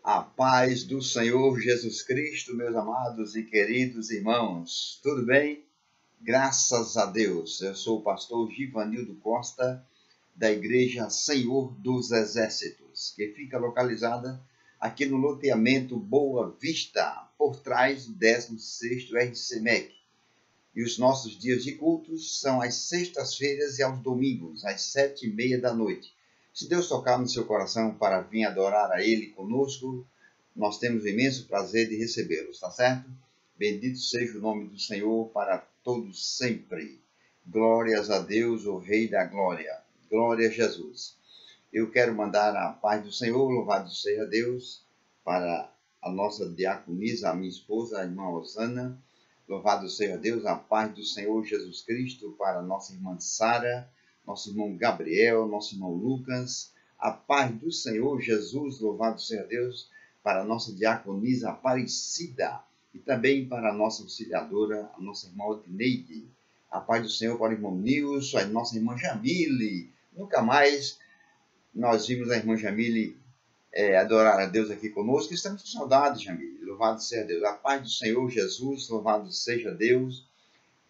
A paz do Senhor Jesus Cristo, meus amados e queridos irmãos. Tudo bem? Graças a Deus. Eu sou o pastor Givanildo Costa, da Igreja Senhor dos Exércitos, que fica localizada aqui no loteamento Boa Vista, por trás do 16º RCMEC. E os nossos dias de cultos são às sextas-feiras e aos domingos, às 7h30 da noite. Se Deus tocar no seu coração para vir adorar a Ele conosco, nós temos o imenso prazer de recebê-los, tá certo? Bendito seja o nome do Senhor para todos sempre. Glórias a Deus, o Rei da Glória. Glória a Jesus. Eu quero mandar a paz do Senhor, louvado seja Deus, para a nossa diaconisa, a minha esposa, a irmã Osana. Louvado seja Deus, a paz do Senhor Jesus Cristo para a nossa irmã Sara, nosso irmão Gabriel, nosso irmão Lucas. A paz do Senhor Jesus, louvado seja Deus, para a nossa diaconisa Aparecida e também para a nossa auxiliadora, a nossa irmã Otineide. A paz do Senhor para o irmão Nilson, a nossa irmã Jamile. Nunca mais nós vimos a irmã Jamile adorar a Deus aqui conosco. Estamos com saudade, Jamile. Louvado seja Deus. A paz do Senhor Jesus, louvado seja Deus,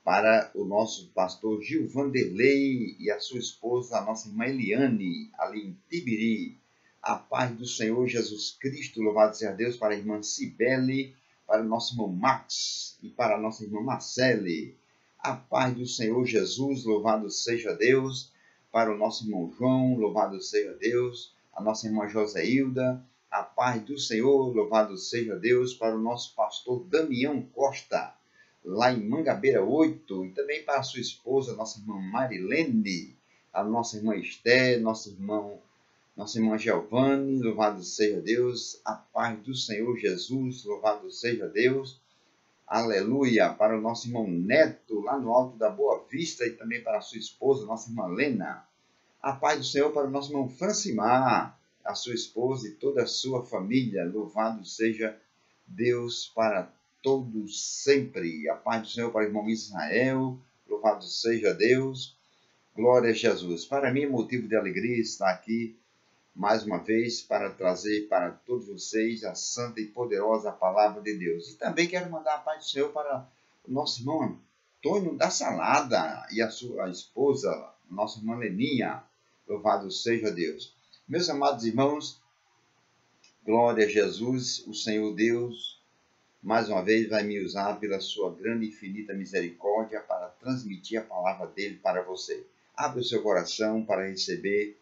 para o nosso pastor Gil Vanderlei e a sua esposa, a nossa irmã Eliane, ali em Tibiri. A paz do Senhor Jesus Cristo, louvado seja Deus, para a irmã Cibele, para o nosso irmão Max e para a nossa irmã Marcele. A paz do Senhor Jesus, louvado seja Deus, para o nosso irmão João, louvado seja Deus, a nossa irmã Joséilda. A paz do Senhor, louvado seja Deus, para o nosso pastor Damião Costa, lá em Mangabeira 8, e também para a sua esposa, nossa irmã Marilene, a nossa irmã Esther, nossa irmã Giovanni, louvado seja Deus. A paz do Senhor Jesus, louvado seja Deus. Aleluia, para o nosso irmão Neto, lá no alto da Boa Vista, e também para a sua esposa, nossa irmã Lena. A paz do Senhor para o nosso irmão Francimar, a sua esposa e toda a sua família. Louvado seja Deus para todos sempre. A paz do Senhor para o irmão Israel. Louvado seja Deus. Glória a Jesus. Para mim é motivo de alegria estar aqui mais uma vez para trazer para todos vocês a santa e poderosa palavra de Deus. E também quero mandar a paz do Senhor para o nosso irmão Antônio da Salada e a sua esposa, nossa irmã Leninha. Louvado seja Deus. Meus amados irmãos, glória a Jesus, o Senhor Deus, mais uma vez vai me usar pela sua grande e infinita misericórdia para transmitir a palavra dele para você. Abra o seu coração para receber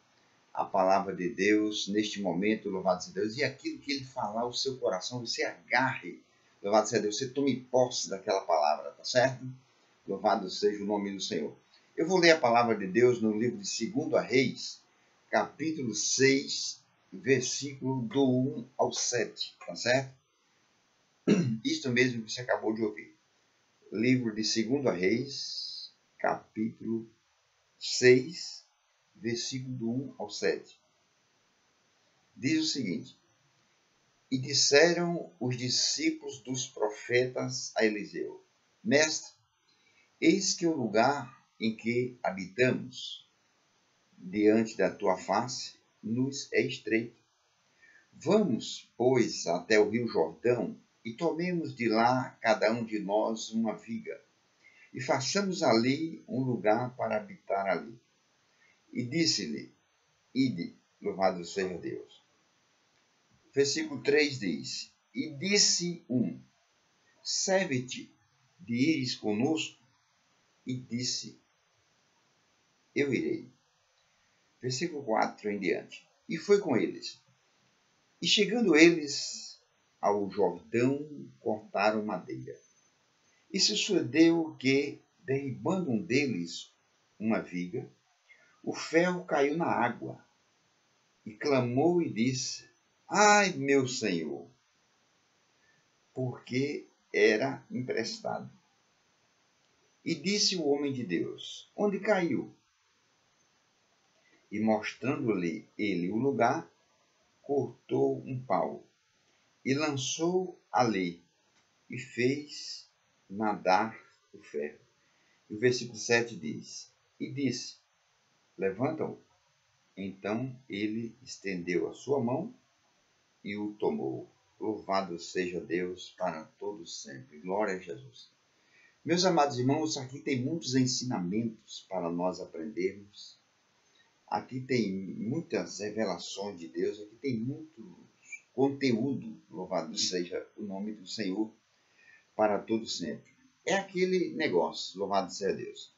a palavra de Deus neste momento, louvado seja Deus. E aquilo que ele falar ao seu coração, você agarre, louvado seja Deus, você tome posse daquela palavra, tá certo? Louvado seja o nome do Senhor. Eu vou ler a palavra de Deus no livro de 2 Reis, capítulo 6, versículo do 1 ao 7, tá certo? Isto mesmo que você acabou de ouvir. Livro de 2 Reis, capítulo 6, versículo do 1 ao 7. Diz o seguinte: E disseram os discípulos dos profetas a Eliseu: Mestre, eis que o lugar em que habitamos, diante da tua face, nos é estreito. Vamos, pois, até o rio Jordão, e tomemos de lá cada um de nós uma viga, e façamos ali um lugar para habitar ali. E disse-lhe: Ide, louvado seja Deus. Versículo 3 diz: E disse um: Serve-te de ires conosco? E disse: Eu irei. Versículo 4 em diante. E foi com eles. E chegando eles ao Jordão, cortaram madeira. E sucedeu que, derribando um deles uma viga, o ferro caiu na água. E clamou e disse: Ai, meu senhor! Porque era emprestado. E disse o homem de Deus: Onde caiu? E mostrando-lhe ele o lugar, cortou um pau e lançou ali e fez nadar o ferro. E o versículo 7 diz: E disse: Levanta-o. Então ele estendeu a sua mão e o tomou. Louvado seja Deus para todos sempre. Glória a Jesus. Meus amados irmãos, aqui tem muitos ensinamentos para nós aprendermos. Aqui tem muitas revelações de Deus. Aqui tem muito conteúdo. Louvado seja o nome do Senhor para todos sempre. É aquele negócio. Louvado seja Deus.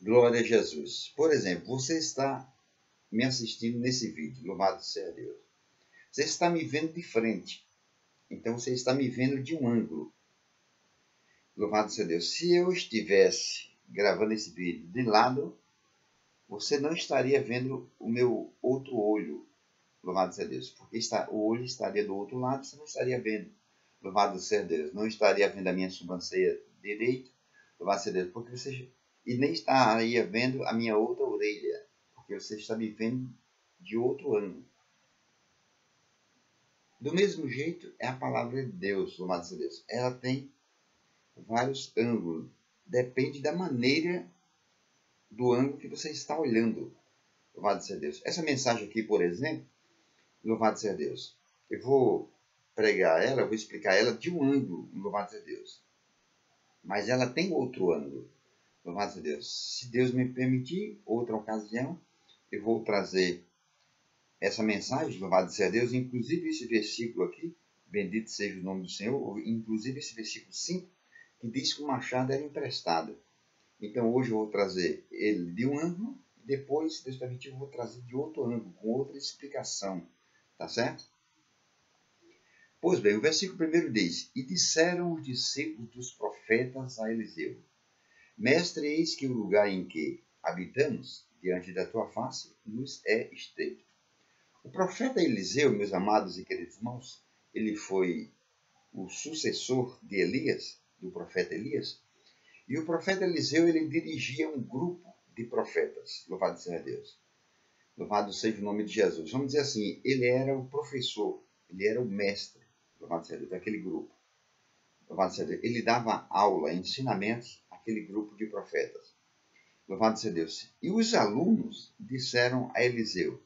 Glória a Jesus. Por exemplo, você está me assistindo nesse vídeo. Louvado seja Deus. Você está me vendo de frente. Então você está me vendo de um ângulo. Louvado seja Deus. Se eu estivesse gravando esse vídeo de lado, você não estaria vendo o meu outro olho. Louvado seja Deus. Porque o olho estaria do outro lado, você não estaria vendo. Louvado seja Deus. Não estaria vendo a minha sobrancelha direita. Louvado seja Deus. Porque você... E nem estaria vendo a minha outra orelha. Porque você está me vendo de outro ângulo. Do mesmo jeito, é a palavra de Deus, louvado seja Deus. Ela tem vários ângulos. Depende da maneira do ângulo que você está olhando. Louvado seja Deus. Essa mensagem aqui, por exemplo, louvado seja Deus. Eu vou pregar ela, eu vou explicar ela de um ângulo, louvado seja Deus. Mas ela tem outro ângulo, louvado seja Deus. Se Deus me permitir, outra ocasião, eu vou trazer essa mensagem, louvado seja Deus, inclusive esse versículo aqui, bendito seja o nome do Senhor, inclusive esse versículo 5, que diz que o machado era emprestado. Então hoje eu vou trazer ele de um ângulo, e depois, se Deus permitir, eu vou trazer de outro ângulo, com outra explicação. Tá certo? Pois bem, o versículo 1 diz: E disseram os discípulos dos profetas a Eliseu: Mestre, eis que o lugar em que habitamos, diante da tua face, nos é estreito. O profeta Eliseu, meus amados e queridos irmãos, ele foi o sucessor de Elias, do profeta Elias, e o profeta Eliseu, ele dirigia um grupo de profetas, louvado seja Deus, louvado seja o nome de Jesus. Vamos dizer assim, ele era o professor, ele era o mestre, louvado seja Deus, daquele grupo, louvado seja Deus. Ele dava aula, ensinamentos àquele grupo de profetas, louvado seja Deus. E os alunos disseram a Eliseu,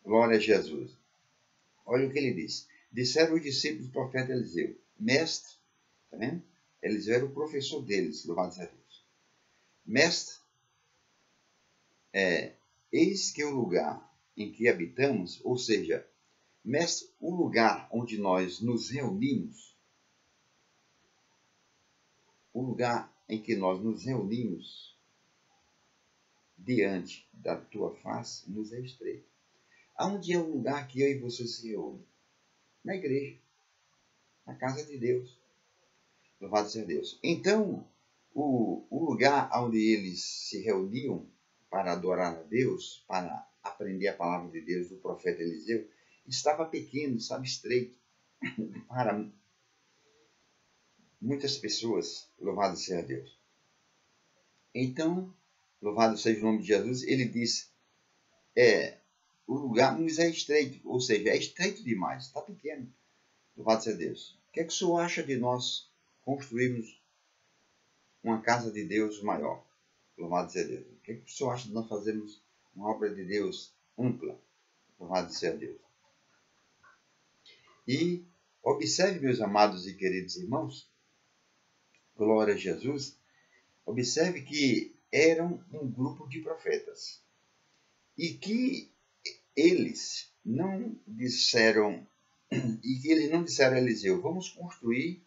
glória a Jesus. Olha o que ele diz. Disseram os discípulos do profeta Eliseu: Mestre, está vendo? Eliseu era o professor deles, louvado seja Deus. Mestre, eis que o lugar em que habitamos, ou seja, mestre, o lugar onde nós nos reunimos, o lugar em que nós nos reunimos diante da tua face, nos é estreito. Aonde é o lugar que eu e você se reúnem? Na igreja, na casa de Deus. Louvado seja Deus. Então, o lugar onde eles se reuniam para adorar a Deus, para aprender a palavra de Deus do profeta Eliseu, estava pequeno, estava estreito para muitas pessoas. Louvado seja Deus. Então, louvado seja o nome de Jesus, ele diz, o lugar nos é estreito, ou seja, é estreito demais, está pequeno. Louvado seja Deus. O que é que o senhor acha de nós construirmos uma casa de Deus maior? Louvado seja Deus. O que é que o senhor acha de nós fazermos uma obra de Deus ampla? Louvado seja Deus. E observe, meus amados e queridos irmãos, glória a Jesus, observe que eram um grupo de profetas e que eles não disseram a Eliseu: vamos construir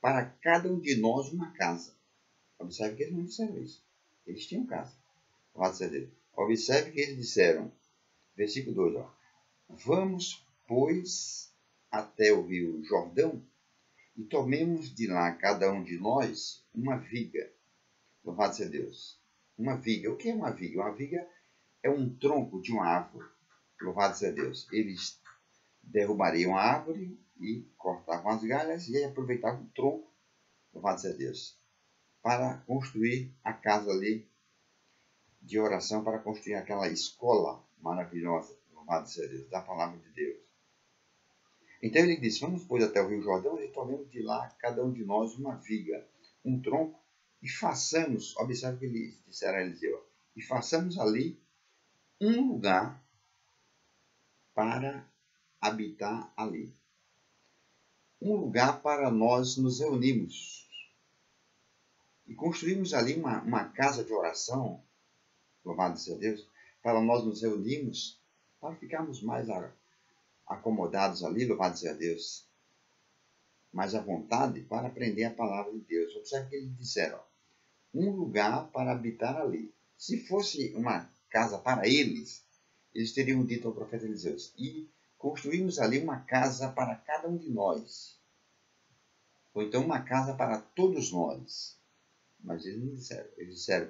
para cada um de nós uma casa. Observe que eles não disseram isso. Eles tinham casa. Observe que eles disseram, versículo 2, vamos, pois, até o rio Jordão e tomemos de lá cada um de nós uma viga. Louvado seja Deus. Uma viga. O que é uma viga? Uma viga é um tronco de uma árvore. Louvado seja Deus. Eles derrubariam a árvore e cortavam as galhas e aproveitavam o tronco, louvado seja Deus, para construir a casa ali de oração, para construir aquela escola maravilhosa, louvado seja Deus, da palavra de Deus. Então ele disse: vamos, pois, até o rio Jordão e tomemos de lá cada um de nós uma viga, um tronco, e façamos, observe o que ele disseram a Eliseu, e façamos ali um lugar para habitar ali. Um lugar para nós nos reunirmos. E construímos ali uma casa de oração, louvado seja Deus, para nós nos reunirmos, para ficarmos mais acomodados ali, louvado seja Deus, mais à vontade para aprender a palavra de Deus. Observe que eles disseram, um lugar para habitar ali. Se fosse uma casa para eles, eles teriam dito ao profeta Eliseu, e construímos ali uma casa para cada um de nós. Ou então uma casa para todos nós. Mas eles não disseram. Eles disseram,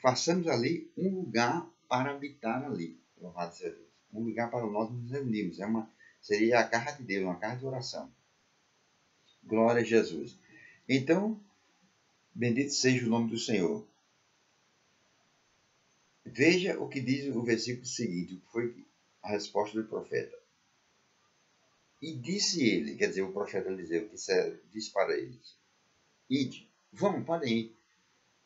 façamos ali um lugar para habitar ali. Louvado seja Deus. Um lugar para nós nos reunirmos. Seria a casa de Deus, uma casa de oração. Glória a Jesus. Então, bendito seja o nome do Senhor. Veja o que diz o versículo seguinte, o que foi a resposta do profeta. E disse ele, quer dizer, o profeta Eliseu, disse para eles, ide, vamos, podem ir,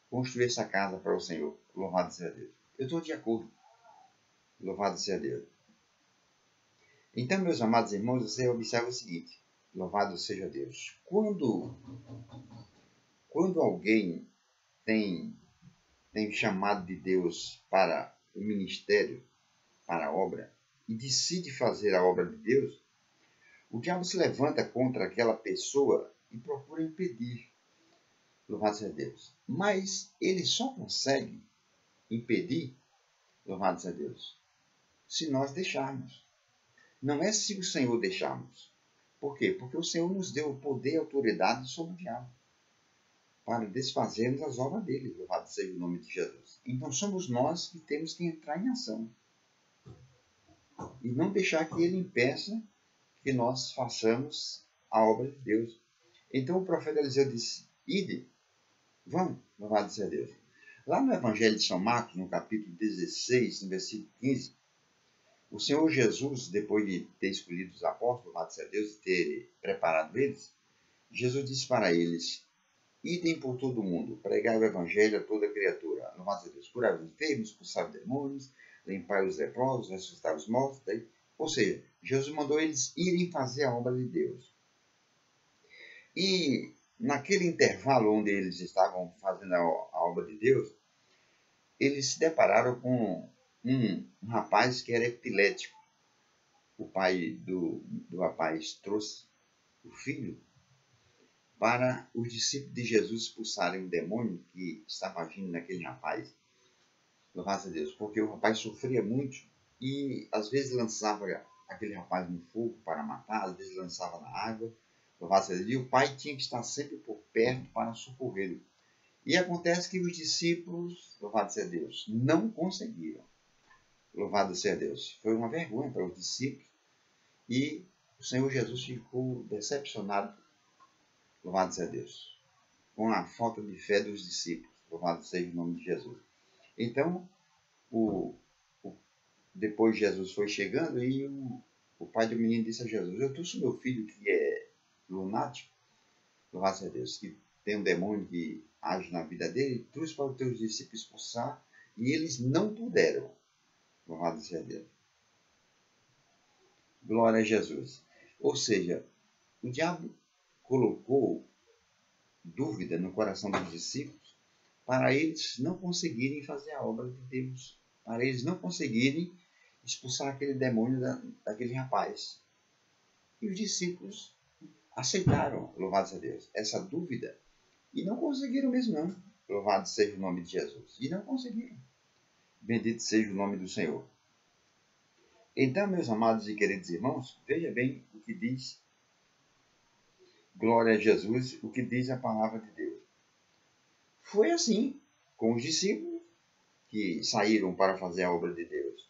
construir essa casa para o Senhor. Louvado seja Deus. Eu estou de acordo. Louvado seja Deus. Então, meus amados irmãos, você observa o seguinte, louvado seja Deus. Quando alguém tem chamado de Deus para o ministério, para a obra, e decide fazer a obra de Deus, o diabo se levanta contra aquela pessoa e procura impedir. Louvado seja Deus. Mas ele só consegue impedir, louvado seja Deus, se nós deixarmos. Não é se o Senhor deixarmos. Por quê? Porque o Senhor nos deu o poder e autoridade sobre o diabo para desfazermos as obras dele. Louvado seja o nome de Jesus. Então somos nós que temos que entrar em ação. E não deixar que ele impeça que nós façamos a obra de Deus. Então o profeta Eliseu disse, ide, vamos, louvado seja Deus. Lá no Evangelho de São Marcos, no capítulo 16, no versículo 15, o Senhor Jesus, depois de ter escolhido os apóstolos, louvado seja Deus, e ter preparado eles, Jesus disse para eles, idem por todo o mundo, pregai o Evangelho a toda criatura. Louvado seja Deus, curai os enfermos, expulsai os demônios, limpai os leprosos, ressuscitai os mortos. Ou seja, Jesus mandou eles irem fazer a obra de Deus. E naquele intervalo onde eles estavam fazendo a obra de Deus, eles se depararam com um rapaz que era epilético. O pai do rapaz trouxe o filho para os discípulos de Jesus expulsarem o demônio que estava agindo naquele rapaz. Louvado a Deus, porque o rapaz sofria muito e às vezes lançava aquele rapaz no fogo para matar, às vezes lançava na água. Louvado a Deus, e o pai tinha que estar sempre por perto para socorrê-lo. E acontece que os discípulos, louvado seja Deus, não conseguiram. Louvado seja Deus. Foi uma vergonha para os discípulos e o Senhor Jesus ficou decepcionado, louvado seja Deus, com a falta de fé dos discípulos. Louvado seja o nome de Jesus. Então, depois Jesus foi chegando e o pai do menino disse a Jesus, eu trouxe meu filho que é lunático, louvado seja Deus, que tem um demônio que age na vida dele, trouxe para os teus discípulos expulsar e eles não puderam. Louvado seja Deus. Glória a Jesus. Ou seja, o diabo colocou dúvida no coração dos discípulos para eles não conseguirem fazer a obra de Deus, para eles não conseguirem expulsar aquele demônio daquele rapaz. E os discípulos aceitaram, louvado seja Deus, essa dúvida e não conseguiram mesmo não. Louvado seja o nome de Jesus. E não conseguiram. Bendito seja o nome do Senhor. Então, meus amados e queridos irmãos, veja bem o que diz, glória a Jesus, o que diz a palavra de Deus. Foi assim com os discípulos que saíram para fazer a obra de Deus.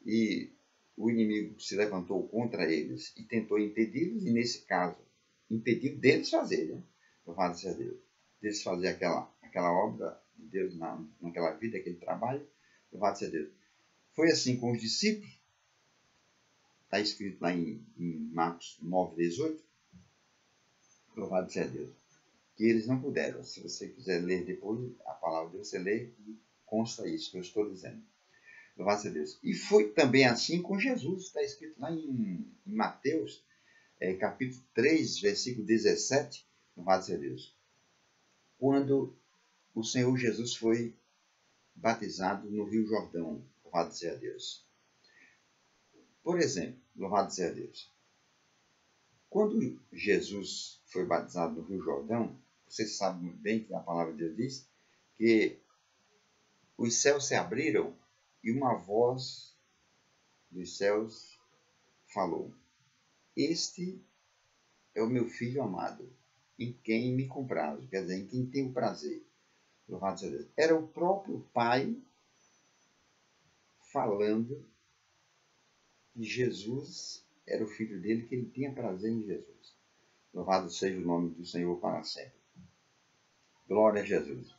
E o inimigo se levantou contra eles e tentou impedi-los, e nesse caso, impediu deles fazerem, louvado seja Deus, deles fazer aquela obra de Deus naquela vida, aquele trabalho, louvado seja Deus. Foi assim com os discípulos, está escrito lá em Marcos 9:18, louvado seja Deus, que eles não puderam. Se você quiser ler depois a palavra de Deus, você lê e consta isso que eu estou dizendo. Louvado seja Deus. E foi também assim com Jesus, está escrito lá em Mateus, capítulo 3, versículo 17, louvado seja Deus. Quando o Senhor Jesus foi batizado no Rio Jordão, louvado seja Deus. Por exemplo, louvado seja Deus. Quando Jesus foi batizado no Rio Jordão, vocês sabem bem que a palavra de Deus diz que os céus se abriram e uma voz dos céus falou: Este é o meu filho amado, em quem me comprazo, quer dizer, em quem tenho prazer. Louvado seja Deus. Era o próprio Pai falando que Jesus era o filho dele, que ele tinha prazer em Jesus. Louvado seja o nome do Senhor para sempre. Glória a Jesus.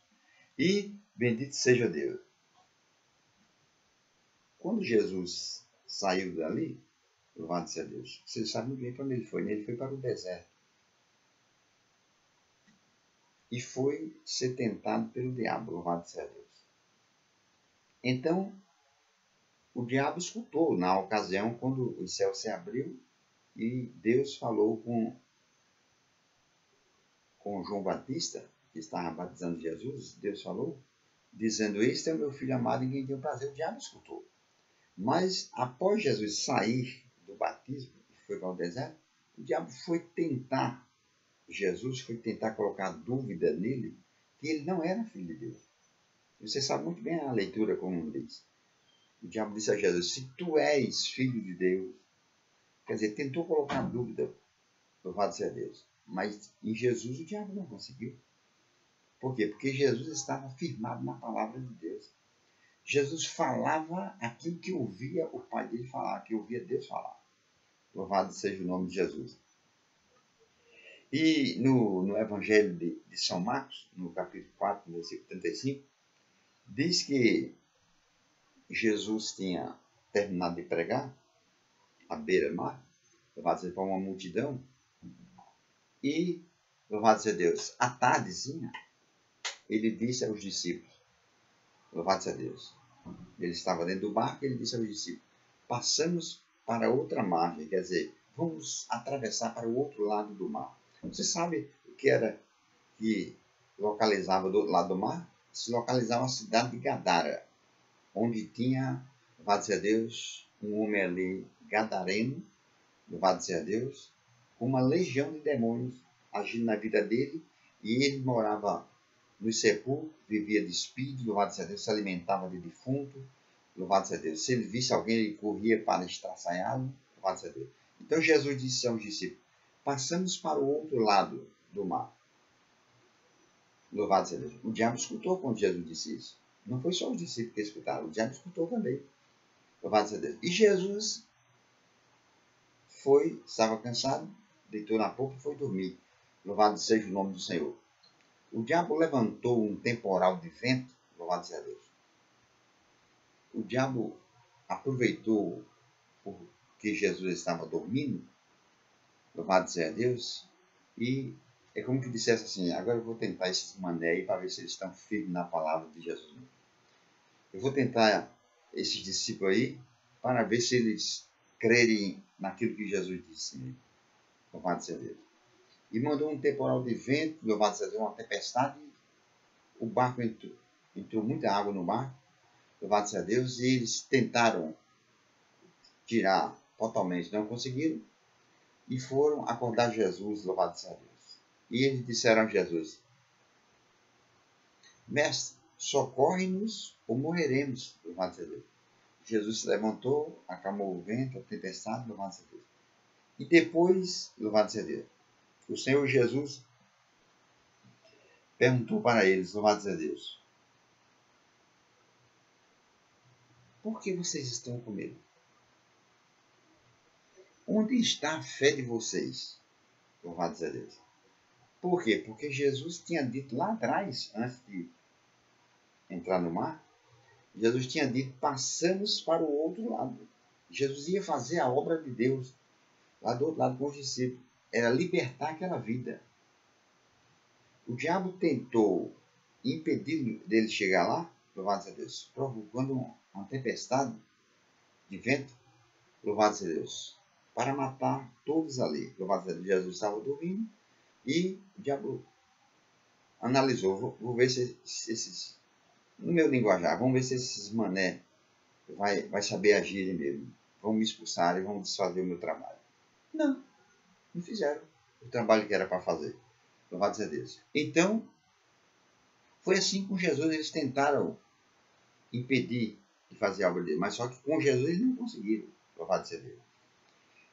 E bendito seja Deus. Quando Jesus saiu dali, louvado seja Deus, vocês sabem muito bem para onde ele foi, né? Ele foi para o deserto. E foi ser tentado pelo diabo, louvado seja Deus. Então, o diabo escutou na ocasião quando o céu se abriu e Deus falou com João Batista, que estava batizando Jesus. Deus falou, dizendo: Este é o meu filho amado em quem tenho prazer. O diabo escutou. Mas após Jesus sair do batismo e foi para o deserto, o diabo foi tentar, Jesus foi tentar colocar dúvida nele que ele não era filho de Deus. Você sabe muito bem a leitura como diz. O diabo disse a Jesus: Se tu és filho de Deus, quer dizer, tentou colocar dúvida, louvado seja Deus. Mas em Jesus o diabo não conseguiu. Por quê? Porque Jesus estava firmado na palavra de Deus. Jesus falava aquilo que ouvia o Pai dele falar, que ouvia Deus falar. Louvado seja o nome de Jesus. E no Evangelho de São Marcos, no capítulo 4, versículo 35, diz que Jesus tinha terminado de pregar à beira-mar, louvado seja para uma multidão, e, louvado seja Deus, à tardezinha, ele disse aos discípulos, louvado seja Deus, ele estava dentro do barco e ele disse aos discípulos: Passamos para outra margem, quer dizer, vamos atravessar para o outro lado do mar. Você sabe o que era que localizava do outro lado do mar? Se localizava a cidade de Gadara, onde tinha, louvado seja Deus, um homem ali gadareno, louvado seja Deus, com uma legião de demônios agindo na vida dele, e ele morava nos sepulcros, vivia de espírito, louvado seja Deus, se alimentava de defunto, louvado seja Deus. Se ele visse alguém, ele corria para estraçalhá-lo, louvado seja Deus. Então Jesus disse aos discípulos: Passamos para o outro lado do mar. Louvado seja Deus. O diabo escutou quando Jesus disse isso. Não foi só os discípulos que escutaram, o diabo escutou também. Louvado seja Deus. E Jesus estava cansado, deitou na polpa e foi dormir. Louvado seja o nome do Senhor. O diabo levantou um temporal de vento, louvado seja Deus. O diabo aproveitou porque Jesus estava dormindo, louvado seja Deus, e é como que dissesse assim: agora eu vou tentar esses mané aí para ver se eles estão firmes na palavra de Jesus. Eu vou tentar esses discípulos aí para ver se eles crerem naquilo que Jesus disse, louvado seja Deus. E mandou um temporal de vento, louvado seja Deus, uma tempestade. O barco entrou muita água no barco, louvado seja Deus, e eles tentaram tirar totalmente, não conseguiram, e foram acordar Jesus, louvado seja Deus. E eles disseram a Jesus: Mestre, socorre-nos ou morreremos, louvado seja Deus. Jesus se levantou, acalmou o vento, a tempestade, louvado seja Deus. E depois, louvado seja Deus, o Senhor Jesus perguntou para eles, louvado seja Deus: Por que vocês estão com medo? Onde está a fé de vocês? Louvado seja Deus. Por quê? Porque Jesus tinha dito lá atrás, antes de entrar no mar, Jesus tinha dito: passamos para o outro lado. Jesus ia fazer a obra de Deus lá do outro lado com os discípulos. Era libertar aquela vida. O diabo tentou impedir dele chegar lá, louvado seja Deus, provocando uma tempestade de vento, louvado seja Deus, para matar todos ali. Louvado seja Deus, Jesus estava dormindo e o diabo analisou, vou ver se esses, no meu linguajar, vamos ver se esses mané vai saber agir mesmo. Vão me expulsar e vão desfazer o meu trabalho. Não fizeram o trabalho que era para fazer. Louvado seja Deus. Então, foi assim com Jesus, eles tentaram impedir de fazer a obra dele, mas só que com Jesus eles não conseguiram. Louvado seja Deus.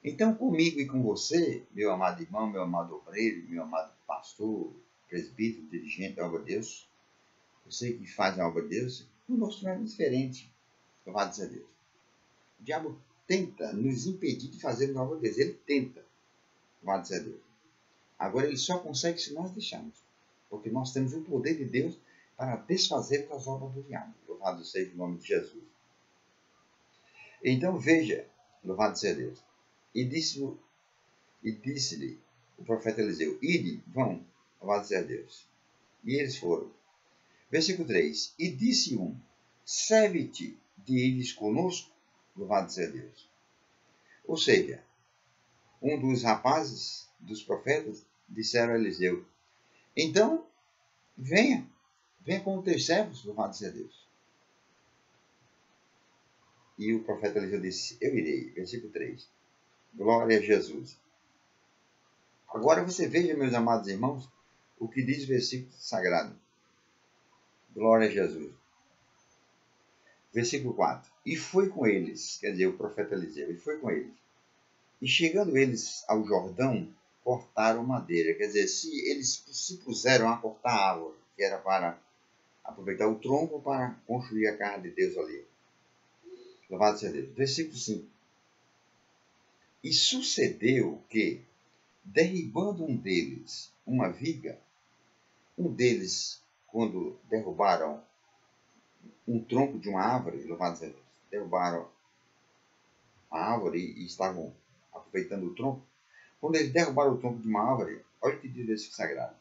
Então, comigo e com você, meu amado irmão, meu amado obreiro, meu amado pastor, presbítero, dirigente da obra de Deus, você que faz a obra de Deus, o nosso é diferente. Louvado seja Deus. O diabo tenta nos impedir de fazer a obra de Deus. Ele tenta. Louvado seja Deus. Agora, ele só consegue se nós deixarmos. Porque nós temos o poder de Deus para desfazer as obras do diabo. Louvado seja o nome de Jesus. Então, veja, louvado seja Deus. E disse-lhe o profeta Eliseu: ide, vão, louvado seja Deus. E eles foram. Versículo 3. E disse um: serve-te de ires conosco, louvado seja Deus. Ou seja, um dos rapazes, dos profetas, disseram a Eliseu: então, venha com os teus servos, louvado seja Deus. E o profeta Eliseu disse: eu irei. Versículo 3. Glória a Jesus. Agora você veja, meus amados irmãos, o que diz o versículo sagrado. Glória a Jesus. Versículo 4. E foi com eles, quer dizer, o profeta Eliseu, e foi com eles. E chegando eles ao Jordão, cortaram madeira. Quer dizer, eles se puseram a cortar a árvore, que era para aproveitar o tronco para construir a casa de Deus ali. Louvado seja Deus. Versículo 5. E sucedeu que, derribando um deles uma viga, um deles, quando derrubaram um tronco de uma árvore, louvado seja Deus, derrubaram a árvore e estavam aproveitando o tronco, quando eles derrubaram o tronco de uma árvore, olha o que diz esse sagrado.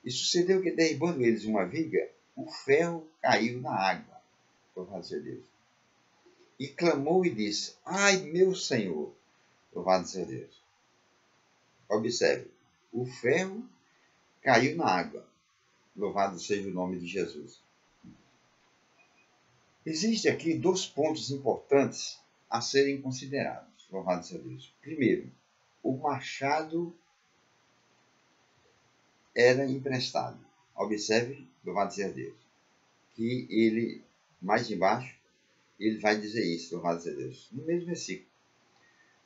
E sucedeu que, derribando eles uma viga, o ferro caiu na água, louvado seja Deus. E clamou e disse: ai, meu Senhor, louvado seja Deus. Observe, o ferro caiu na água. Louvado seja o nome de Jesus. Existem aqui dois pontos importantes a serem considerados. Louvado seja Deus. Primeiro, o machado era emprestado. Observe, louvado seja Deus, que ele, mais embaixo, ele vai dizer isso, louvado seja Deus, no mesmo versículo.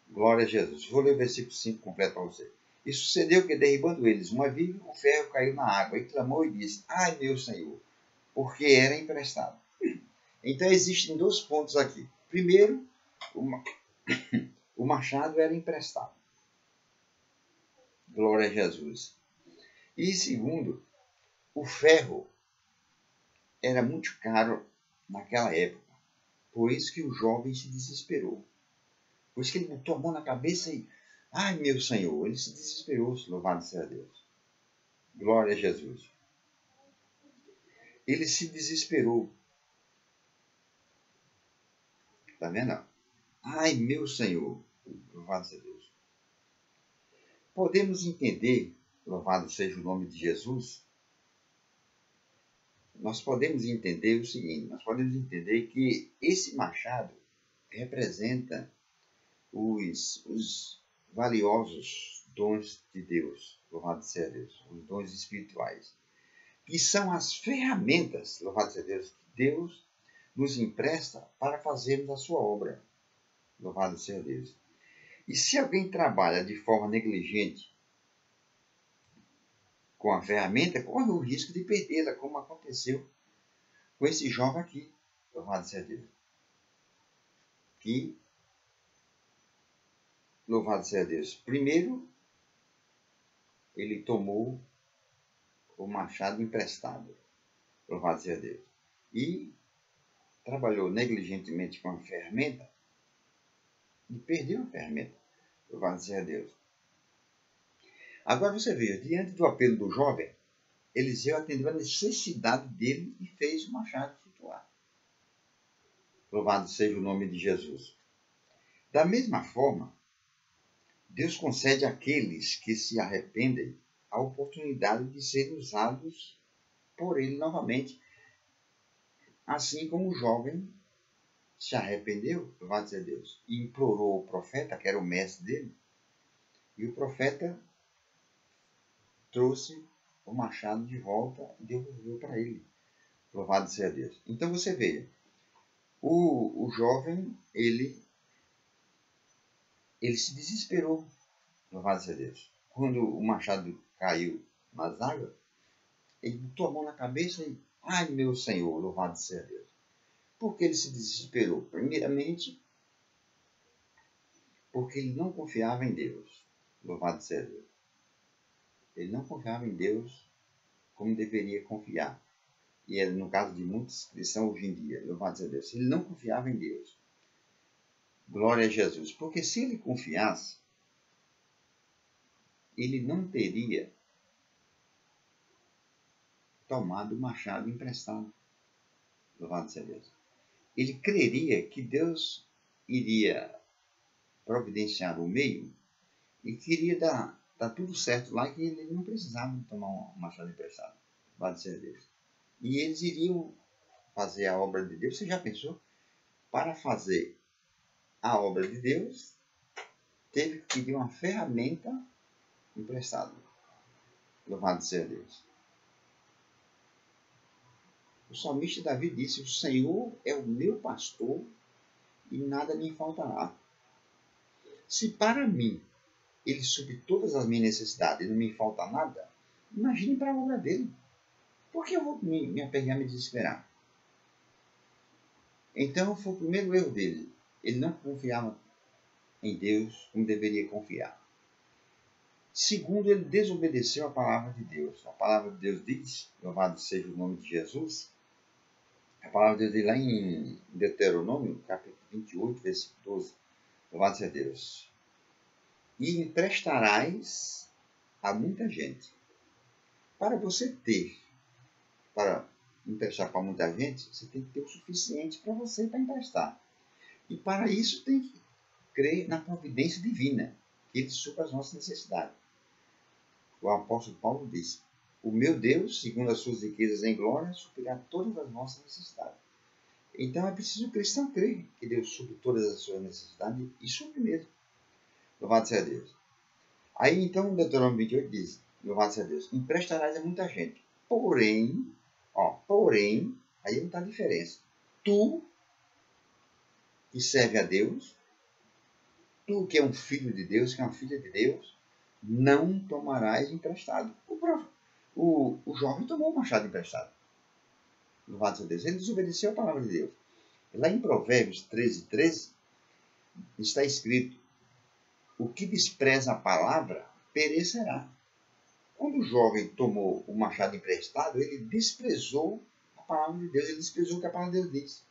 Glória a Jesus. Vou ler o versículo 5 completo para você. E sucedeu que, derribando eles uma viga, o ferro caiu na água, e clamou e disse: ai, meu Senhor, porque era emprestado. Então, existem dois pontos aqui. Primeiro, o machado era emprestado. Glória a Jesus. E segundo, o ferro era muito caro naquela época. Por isso que o jovem se desesperou. Por isso que ele botou a mão na cabeça e: ai, meu Senhor, ele se desesperou, louvado seja Deus. Glória a Jesus. Ele se desesperou. Está vendo? Ai, meu Senhor, louvado seja Deus. Podemos entender, louvado seja o nome de Jesus, nós podemos entender o seguinte: nós podemos entender que esse machado representa os valiosos dons de Deus, louvado seja Deus, os dons espirituais, que são as ferramentas, louvado seja Deus, que Deus nos empresta para fazermos a sua obra, louvado seja Deus. E se alguém trabalha de forma negligente com a ferramenta, corre o risco de perdê-la, como aconteceu com esse jovem aqui, louvado seja Deus. Que, louvado seja Deus, primeiro ele tomou o machado emprestado, louvado seja Deus, e trabalhou negligentemente com a ferramenta e perdeu a ferramenta, louvado seja Deus. Agora você veja, diante do apelo do jovem, Eliseu atendeu a necessidade dele e fez o machado efetuar. Louvado seja o nome de Jesus. Da mesma forma, Deus concede àqueles que se arrependem a oportunidade de serem usados por Ele novamente. Assim como o jovem se arrependeu, louvado seja Deus, e implorou o profeta, que era o mestre dele, e o profeta trouxe o machado de volta e devolveu para ele. Louvado seja Deus. Então você veja, o jovem, ele se desesperou, louvado seja Deus. Quando o machado caiu nas águas, ele botou a mão na cabeça e, ai meu Senhor, louvado seja Deus. Por que ele se desesperou? Primeiramente, porque ele não confiava em Deus, louvado seja Deus. Ele não confiava em Deus como deveria confiar. E é no caso de muitos cristãos hoje em dia, louvado seja Deus. Ele não confiava em Deus. Glória a Jesus. Porque se ele confiasse, ele não teria tomado o machado emprestado. Louvado seja Deus. Ele creria que Deus iria providenciar o meio e queria dar tudo certo lá, que ele não precisava tomar um machado emprestado. Louvado seja Deus. E eles iriam fazer a obra de Deus. Você já pensou? Para fazer a obra de Deus, teve que pedir uma ferramenta emprestada. Louvado seja Deus. O salmista Davi disse: o Senhor é o meu pastor e nada me faltará. Se para mim ele supre todas as minhas necessidades e não me falta nada, imagine para a obra dele. Por que eu vou me apegar e me desesperar? Então foi o primeiro erro dele. Ele não confiava em Deus como deveria confiar. Segundo, ele desobedeceu a palavra de Deus. A palavra de Deus diz, louvado seja o nome de Jesus, a palavra de Deus diz lá em Deuteronômio, capítulo 28, versículo 12, louvado seja Deus. E emprestarás a muita gente. Para você ter, para emprestar para muita gente, você tem que ter o suficiente para você para emprestar. E para isso tem que crer na providência divina, que ele supra as nossas necessidades. O apóstolo Paulo diz: o meu Deus, segundo as suas riquezas em glória, suprirá todas as nossas necessidades. Então é preciso o cristão crer que Deus supre todas as suas necessidades e supre mesmo. Louvado seja Deus. Aí então, Deuteronômio 28 diz: louvado seja Deus, emprestarás a muita gente. Porém, aí não está a diferença. Tu, que serve a Deus, tu que é um filho de Deus, que é uma filha de Deus, não tomarás emprestado. O jovem tomou o machado emprestado. Louvado seja Deus. Ele desobedeceu a palavra de Deus. Lá em Provérbios 13, está escrito: o que despreza a palavra, perecerá. Quando o jovem tomou o machado emprestado, ele desprezou a palavra de Deus, ele desprezou o que a palavra de Deus diz.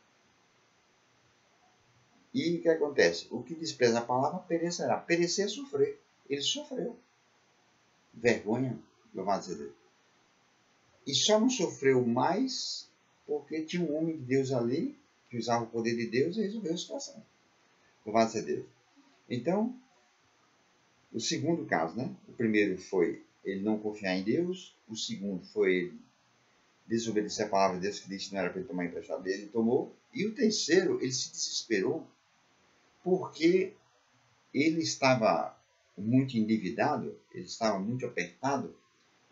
E o que acontece? O que despreza a palavra, perecerá. Perecer é sofrer. Ele sofreu. Vergonha, louvado seja Deus. E só não sofreu mais porque tinha um homem de Deus ali, que usava o poder de Deus e resolveu a situação. Louvado seja Deus. Então, o segundo caso, né? O primeiro foi ele não confiar em Deus. O segundo foi ele desobedecer a palavra de Deus, que disse que não era para ele tomar emprestado dele, ele tomou. E o terceiro, ele se desesperou porque ele estava muito endividado, ele estava muito apertado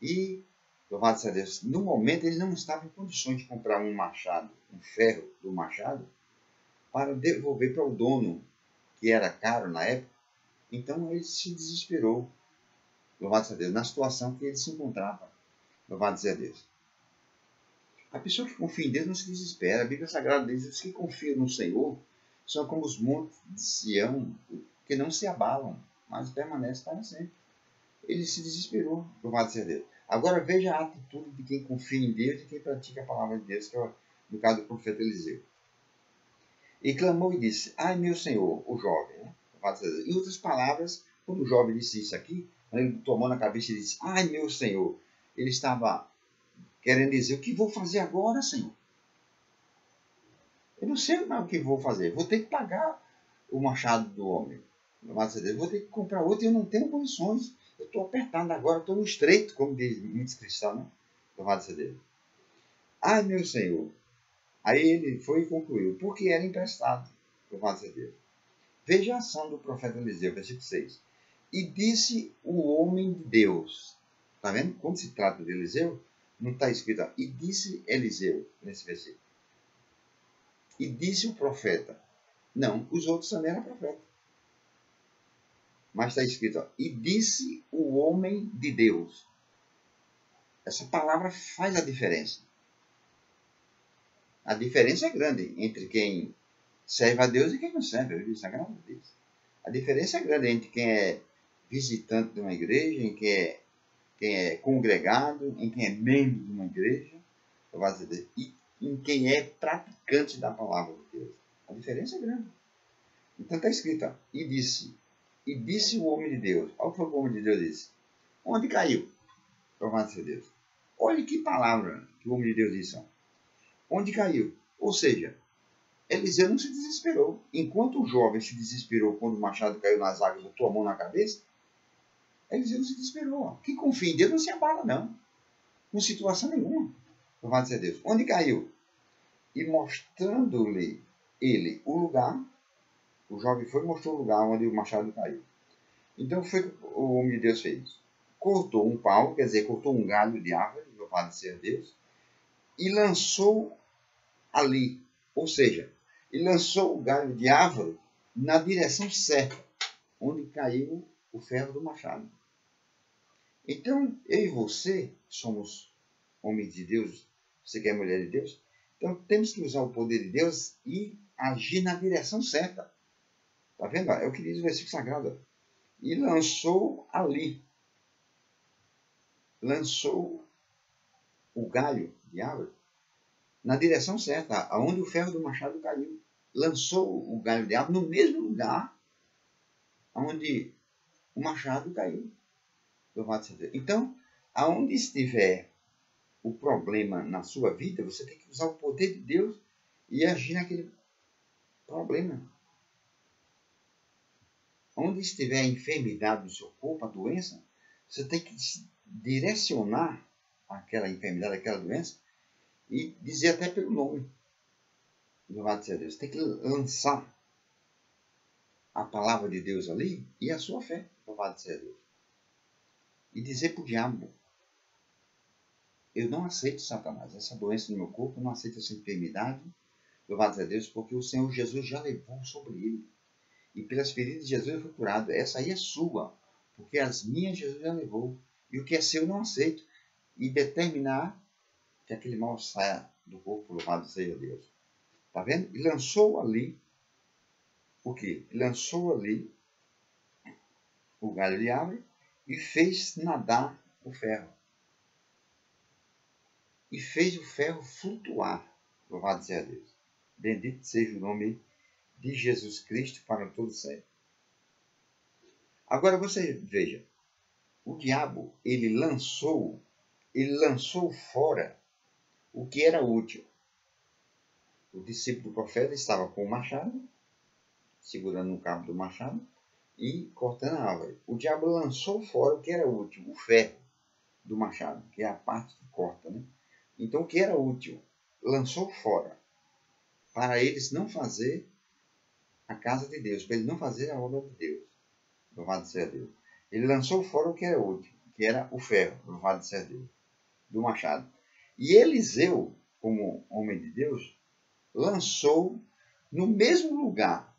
e, louvado seja Deus, no momento ele não estava em condições de comprar um machado, um ferro do machado, para devolver para o dono, que era caro na época. Então ele se desesperou, louvado seja Deus, na situação que ele se encontrava. Louvado seja Deus. A pessoa que confia em Deus não se desespera. A Bíblia Sagrada diz que os que confiam no Senhor são como os montes de Sião, que não se abalam, mas permanecem para sempre. Ele se desesperou, louvado seja Deus. Agora veja a atitude de quem confia em Deus e quem pratica a palavra de Deus, que é no caso do profeta Eliseu. E clamou e disse: ai meu Senhor, o jovem, né? Louvado seja Deus. Em outras palavras, quando o jovem disse isso aqui, ele tomou na cabeça e disse: ai meu Senhor, ele estava querendo dizer: o que vou fazer agora, Senhor? Eu não sei mais o que vou fazer. Vou ter que pagar o machado do homem. Louvado seja Deus. Vou ter que comprar outro e eu não tenho condições. Eu estou apertado agora, estou no estreito, como diz muitos cristãos, né? Louvado seja Deus. Ai, meu Senhor. Aí ele foi e concluiu, porque era emprestado. Louvado seja Deus. Veja a ação do profeta Eliseu, versículo 6. E disse o homem de Deus. Está vendo? Quando se trata de Eliseu, não está escrito, ó, e disse Eliseu, nesse versículo. E disse o profeta. Não, os outros também eram profetas. Mas está escrito, ó, e disse o homem de Deus. Essa palavra faz a diferença. A diferença é grande entre quem serve a Deus e quem não serve. A Bíblia Sagrada diz. A diferença é grande entre quem é visitante de uma igreja, em quem é congregado, em quem é membro de uma igreja, e em quem é praticante da palavra de Deus. A diferença é grande. Então está escrito, ó, e disse o homem de Deus. Olha o que o homem de Deus disse. Onde caiu? Louvado seja Deus. Olha que palavra que o homem de Deus disse. Ó. Onde caiu? Ou seja, Eliseu não se desesperou. Enquanto o jovem se desesperou quando o machado caiu nas águas e botou a mão na cabeça, Eliseu não se desesperou. Ó. Quem confia em Deus não se abala, não. Com situação nenhuma. Louvado seja Deus. Onde caiu? E mostrando-lhe ele o lugar, o jovem foi e mostrou o lugar onde o machado caiu. Então foi o que o homem de Deus fez. Cortou um pau, quer dizer, cortou um galho de árvore, louvado seja Deus, e lançou ali. Ou seja, ele lançou o galho de árvore na direção certa, onde caiu o ferro do machado. Então, eu e você somos homens de Deus, você que é mulher de Deus, então temos que usar o poder de Deus e agir na direção certa. Está vendo? É o que diz o versículo sagrado. E lançou ali. Lançou o galho de árvore na direção certa, aonde o ferro do machado caiu. Lançou o galho de árvore no mesmo lugar onde o machado caiu. Então, aonde estiver o problema na sua vida, você tem que usar o poder de Deus e agir naquele problema. Onde estiver a enfermidade do seu corpo, a doença, você tem que direcionar aquela enfermidade, aquela doença, e dizer até pelo nome. Louvado seja Deus. Você tem que lançar a palavra de Deus ali e a sua fé. Louvado seja Deus. E dizer para o diabo, eu não aceito Satanás, essa doença no meu corpo, eu não aceito essa enfermidade. Louvado seja Deus, porque o Senhor Jesus já levou sobre ele. E pelas feridas de Jesus eu fui curado. Essa aí é sua, porque as minhas Jesus já levou. E o que é seu eu não aceito. E determinar que aquele mal saia do corpo, louvado seja Deus. Está vendo? E lançou ali o quê? Lançou ali o galho de árvore e fez nadar o ferro. E fez o ferro flutuar. Louvado seja Deus. Bendito seja o nome de Jesus Cristo para todo sempre. Agora você veja, o diabo, ele lançou fora o que era útil. O discípulo do profeta estava com o machado, segurando o cabo do machado e cortando a árvore. O diabo lançou fora o que era útil, o ferro do machado, que é a parte que corta, né? Então, o que era útil, lançou fora, para eles não fazer a casa de Deus, para eles não fazer a obra de Deus. Louvado seja Deus. Ele lançou fora o que era útil, que era o ferro, louvado seja Deus, do machado. E Eliseu, como homem de Deus, lançou no mesmo lugar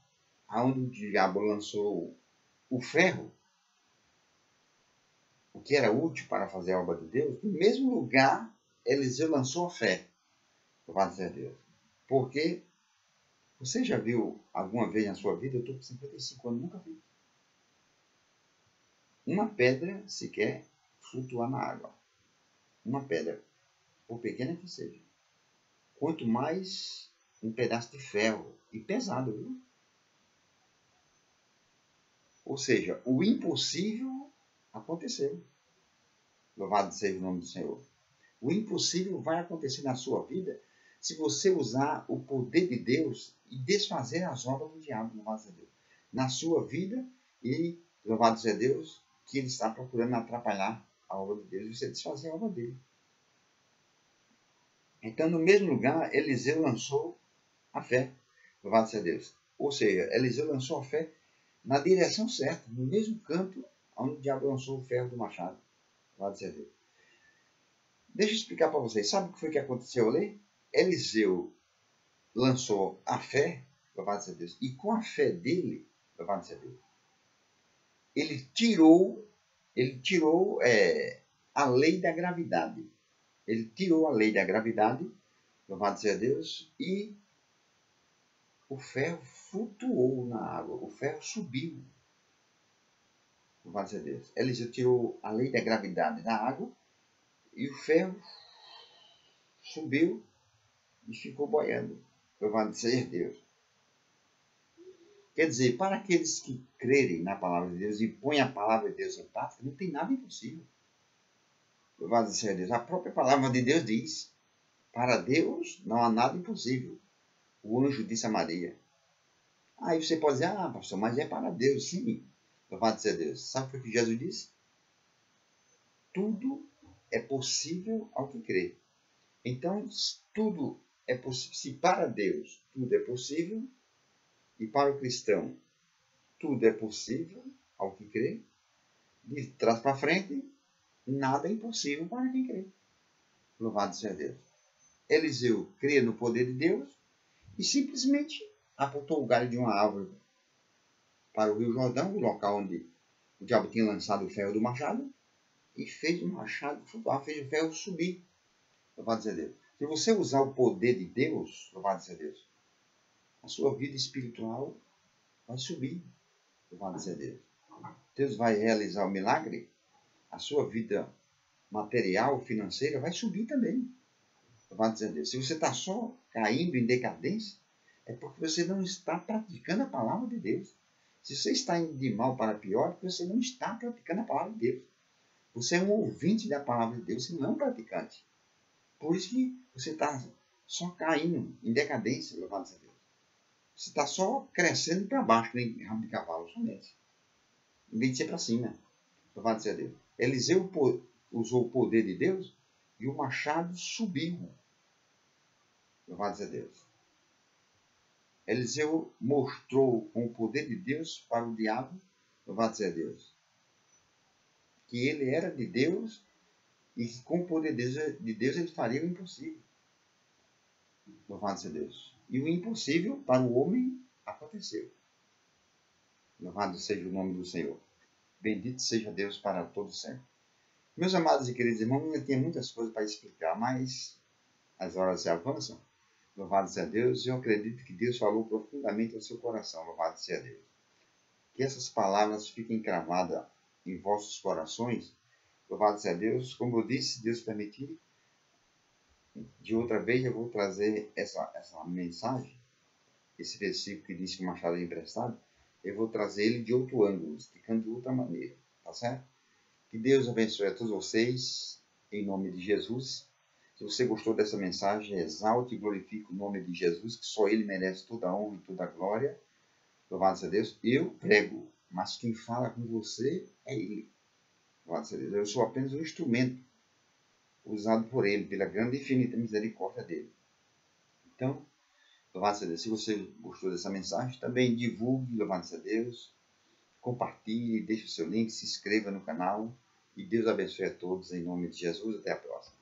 onde o diabo lançou o ferro, o que era útil para fazer a obra de Deus, no mesmo lugar Eliseu lançou a fé. Louvado seja Deus. Porque você já viu alguma vez na sua vida, eu estou com 55 anos, nunca vi uma pedra sequer flutuar na água. Uma pedra, por pequena que seja. Quanto mais um pedaço de ferro, e pesado, viu? Ou seja, o impossível aconteceu. Louvado seja o nome do Senhor. O impossível vai acontecer na sua vida se você usar o poder de Deus e desfazer as obras do diabo, louvado seja Deus, na sua vida, e louvado seja Deus, que ele está procurando atrapalhar a obra de Deus e você desfazer a obra dele. Então, no mesmo lugar, Eliseu lançou a fé, louvado seja Deus. Ou seja, Eliseu lançou a fé na direção certa, no mesmo canto onde o diabo lançou o ferro do machado, louvado seja Deus. Deixa eu explicar para vocês. Sabe o que foi que aconteceu ali? Eliseu lançou a fé, louvado seja Deus, e com a fé dele, louvado seja Deus, ele tirou a lei da gravidade. Ele tirou a lei da gravidade, louvado seja Deus, e o ferro flutuou na água, o ferro subiu, louvado seja Deus. Eliseu tirou a lei da gravidade da água e o ferro subiu e ficou boiando, louvado seja Deus. Quer dizer, para aqueles que crerem na palavra de Deus e põem a palavra de Deus em prática, não tem nada impossível. Louvado seja Deus. A própria palavra de Deus diz: para Deus não há nada impossível. O anjo disse a Maria. Aí você pode dizer: ah, pastor, mas é para Deus. Sim, louvado seja Deus. Sabe o que Jesus disse? Tudo é possível ao que crê. Então, tudo é possível. Se para Deus tudo é possível, e para o cristão tudo é possível ao que crê, de trás para frente, nada é impossível para quem crê. Louvado seja Deus. Eliseu crê no poder de Deus e simplesmente apontou o galho de uma árvore para o Rio Jordão, o local onde o diabo tinha lançado o ferro do machado, e fez o machado flutuar, fez o ferro subir. Louvado seja Deus. Se você usar o poder de Deus, louvado seja Deus, a sua vida espiritual vai subir. Louvado seja Deus. Deus vai realizar o milagre, a sua vida material, financeira, vai subir também. Louvado seja Deus. Se você está só caindo em decadência, é porque você não está praticando a palavra de Deus. Se você está indo de mal para pior, é porque você não está praticando a palavra de Deus. Você é um ouvinte da palavra de Deus e não um praticante. Por isso que você está só caindo em decadência, louvado seja Deus. Você está só crescendo para baixo, nem rabo de cavalo, somente. Em vez de ser para cima. Louvado seja Deus. Eliseu usou o poder de Deus e o machado subiu. Louvado seja Deus. Eliseu mostrou com o poder de Deus para o diabo, louvado seja Deus, que ele era de Deus e que com o poder de Deus ele faria o impossível. Louvado seja Deus. E o impossível para o homem aconteceu. Louvado seja o nome do Senhor. Bendito seja Deus para todos sempre. Meus amados e queridos irmãos, eu tinha muitas coisas para explicar, mas as horas se avançam. Louvado seja Deus. Eu acredito que Deus falou profundamente ao seu coração. Louvado seja Deus. Que essas palavras fiquem cravadas em vossos corações. Louvado seja Deus. Como eu disse, se Deus permitir, de outra vez eu vou trazer essa mensagem, esse versículo que diz que o machado é emprestado, eu vou trazer ele de outro ângulo, explicando de outra maneira. Tá certo? Que Deus abençoe a todos vocês, em nome de Jesus. Se você gostou dessa mensagem, exalte e glorifique o nome de Jesus, que só Ele merece toda a honra e toda a glória. Louvado seja Deus. Eu prego, mas quem fala com você é Ele. Louvado seja Deus. Eu sou apenas um instrumento usado por Ele, pela grande e infinita misericórdia dEle. Então, louvado seja Deus. Se você gostou dessa mensagem, também divulgue, louvado seja Deus. Compartilhe, deixe o seu link, se inscreva no canal. E Deus abençoe a todos, em nome de Jesus. Até a próxima.